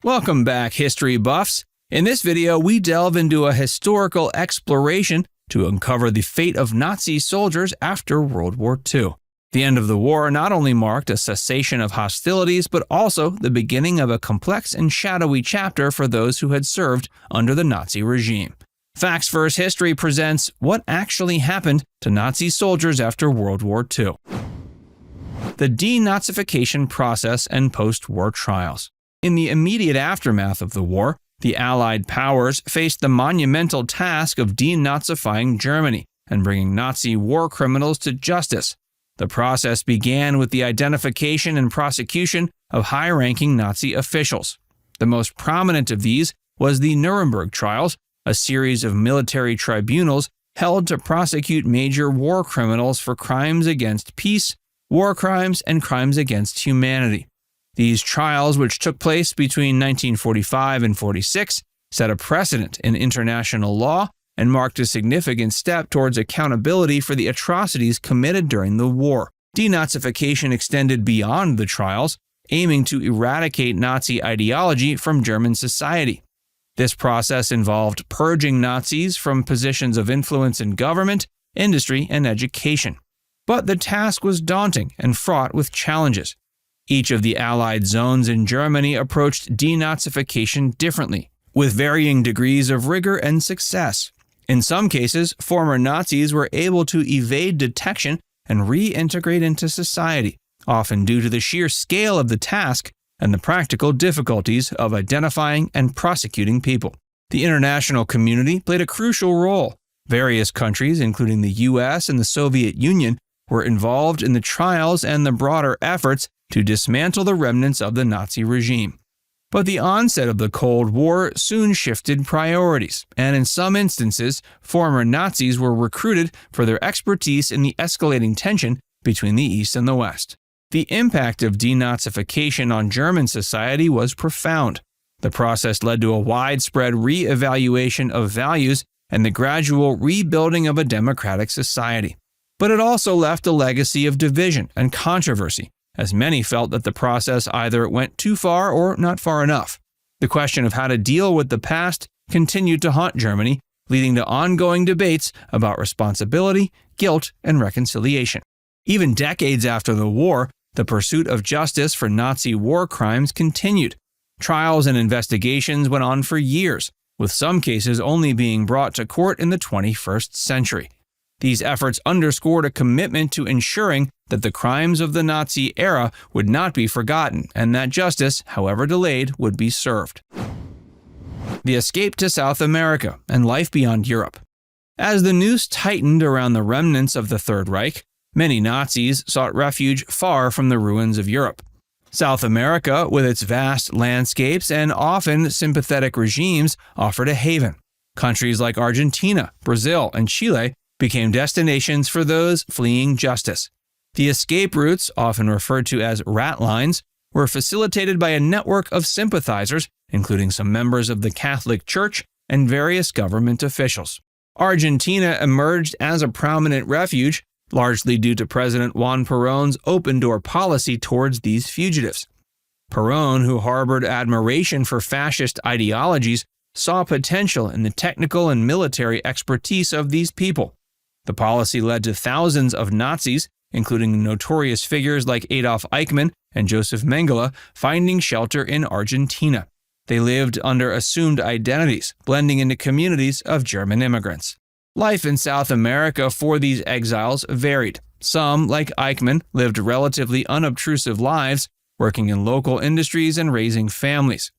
Welcome back, history buffs. In this video, we delve into a historical exploration to uncover the fate of Nazi soldiers after World War II. The end of the war not only marked a cessation of hostilities, but also the beginning of a complex and shadowy chapter for those who had served under the Nazi regime. Facts vs. History presents what actually happened to Nazi soldiers after World War II. The Denazification process and post-war trials. In the immediate aftermath of the war, the Allied powers faced the monumental task of denazifying Germany and bringing Nazi war criminals to justice. The process began with the identification and prosecution of high-ranking Nazi officials. The most prominent of these was the Nuremberg Trials, a series of military tribunals held to prosecute major war criminals for crimes against peace, war crimes, and crimes against humanity. These trials, which took place between 1945 and 46, set a precedent in international law and marked a significant step towards accountability for the atrocities committed during the war. Denazification extended beyond the trials, aiming to eradicate Nazi ideology from German society. This process involved purging Nazis from positions of influence in government, industry, and education. But the task was daunting and fraught with challenges. Each of the Allied zones in Germany approached denazification differently, with varying degrees of rigor and success. In some cases, former Nazis were able to evade detection and reintegrate into society, often due to the sheer scale of the task and the practical difficulties of identifying and prosecuting people. The international community played a crucial role. Various countries, including the US and the Soviet Union, were involved in the trials and the broader efforts to dismantle the remnants of the Nazi regime. But the onset of the Cold War soon shifted priorities, and in some instances, former Nazis were recruited for their expertise in the escalating tension between the East and the West. The impact of denazification on German society was profound. The process led to a widespread re-evaluation of values and the gradual rebuilding of a democratic society. But it also left a legacy of division and controversy, as many felt that the process either went too far or not far enough. The question of how to deal with the past continued to haunt Germany, leading to ongoing debates about responsibility, guilt, and reconciliation. Even decades after the war, the pursuit of justice for Nazi war crimes continued. Trials and investigations went on for years, with some cases only being brought to court in the 21st century. These efforts underscored a commitment to ensuring that the crimes of the Nazi era would not be forgotten and that justice, however delayed, would be served. The escape to South America and life beyond Europe. As the noose tightened around the remnants of the Third Reich, many Nazis sought refuge far from the ruins of Europe. South America, with its vast landscapes and often sympathetic regimes, offered a haven. Countries like Argentina, Brazil, and Chile became destinations for those fleeing justice. The escape routes, often referred to as rat lines, were facilitated by a network of sympathizers, including some members of the Catholic Church and various government officials. Argentina emerged as a prominent refuge, largely due to President Juan Perón's open-door policy towards these fugitives. Perón, who harbored admiration for fascist ideologies, saw potential in the technical and military expertise of these people. The policy led to thousands of Nazis, including notorious figures like Adolf Eichmann and Joseph Mengele, finding shelter in Argentina. They lived under assumed identities, blending into communities of German immigrants. Life in South America for these exiles varied. Some, like Eichmann, lived relatively unobtrusive lives, working in local industries and raising families.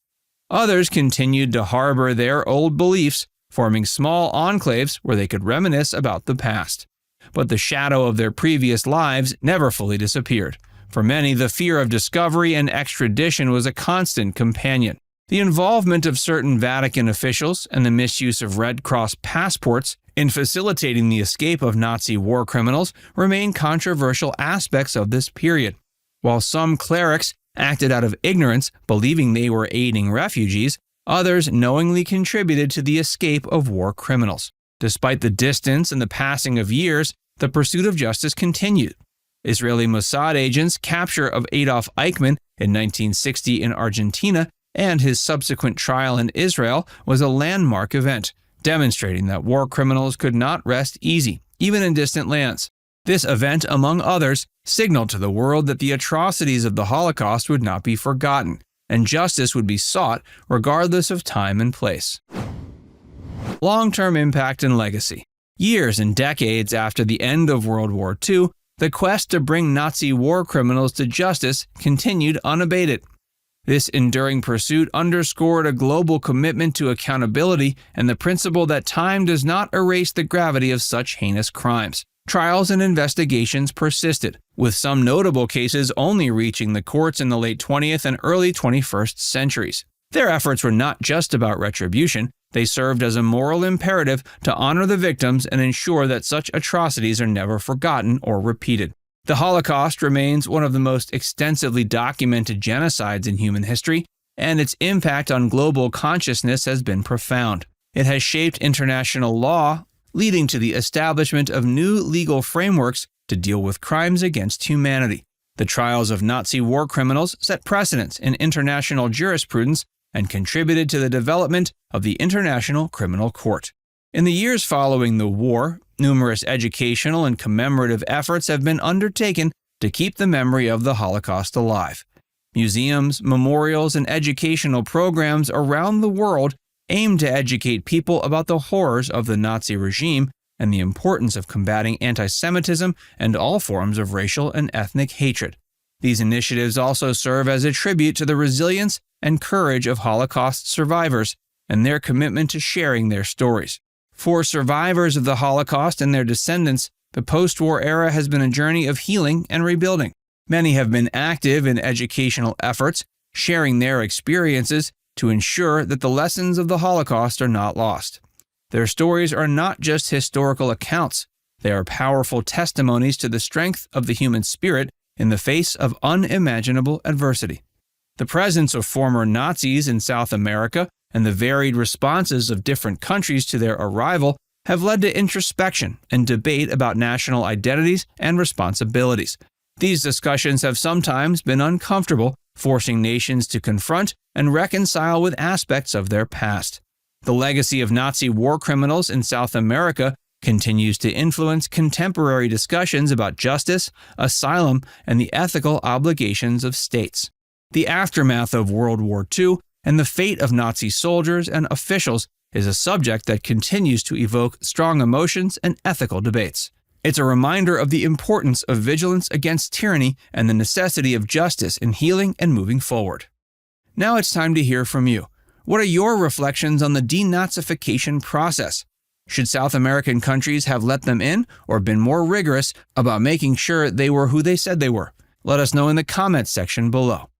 Others continued to harbor their old beliefs, forming small enclaves where they could reminisce about the past. But the shadow of their previous lives never fully disappeared. For many, the fear of discovery and extradition was a constant companion. The involvement of certain Vatican officials and the misuse of Red Cross passports in facilitating the escape of Nazi war criminals remain controversial aspects of this period. While some clerics acted out of ignorance, believing they were aiding refugees, others knowingly contributed to the escape of war criminals. Despite the distance and the passing of years, the pursuit of justice continued. Israeli Mossad agents' capture of Adolf Eichmann in 1960 in Argentina and his subsequent trial in Israel was a landmark event, demonstrating that war criminals could not rest easy, even in distant lands. This event, among others, signaled to the world that the atrocities of the Holocaust would not be forgotten, and justice would be sought regardless of time and place. Long-term impact and legacy. Years and decades after the end of World War II, the quest to bring Nazi war criminals to justice continued unabated. This enduring pursuit underscored a global commitment to accountability and the principle that time does not erase the gravity of such heinous crimes. Trials and investigations persisted, with some notable cases only reaching the courts in the late 20th and early 21st centuries. Their efforts were not just about retribution, they served as a moral imperative to honor the victims and ensure that such atrocities are never forgotten or repeated. The Holocaust remains one of the most extensively documented genocides in human history, and its impact on global consciousness has been profound. It has shaped international law, leading to the establishment of new legal frameworks to deal with crimes against humanity. The trials of Nazi war criminals set precedents in international jurisprudence and contributed to the development of the International Criminal Court. In the years following the war, numerous educational and commemorative efforts have been undertaken to keep the memory of the Holocaust alive. Museums, memorials, and educational programs around the world aim to educate people about the horrors of the Nazi regime and the importance of combating anti-Semitism and all forms of racial and ethnic hatred. These initiatives also serve as a tribute to the resilience and courage of Holocaust survivors and their commitment to sharing their stories. For survivors of the Holocaust and their descendants, the post-war era has been a journey of healing and rebuilding. Many have been active in educational efforts, sharing their experiences to ensure that the lessons of the Holocaust are not lost. Their stories are not just historical accounts, they are powerful testimonies to the strength of the human spirit in the face of unimaginable adversity. The presence of former Nazis in South America and the varied responses of different countries to their arrival have led to introspection and debate about national identities and responsibilities. These discussions have sometimes been uncomfortable, forcing nations to confront and reconcile with aspects of their past. The legacy of Nazi war criminals in South America continues to influence contemporary discussions about justice, asylum, and the ethical obligations of states. The aftermath of World War II and the fate of Nazi soldiers and officials is a subject that continues to evoke strong emotions and ethical debates. It's a reminder of the importance of vigilance against tyranny and the necessity of justice in healing and moving forward. Now it's time to hear from you. What are your reflections on the denazification process? Should South American countries have let them in or been more rigorous about making sure they were who they said they were? Let us know in the comments section below.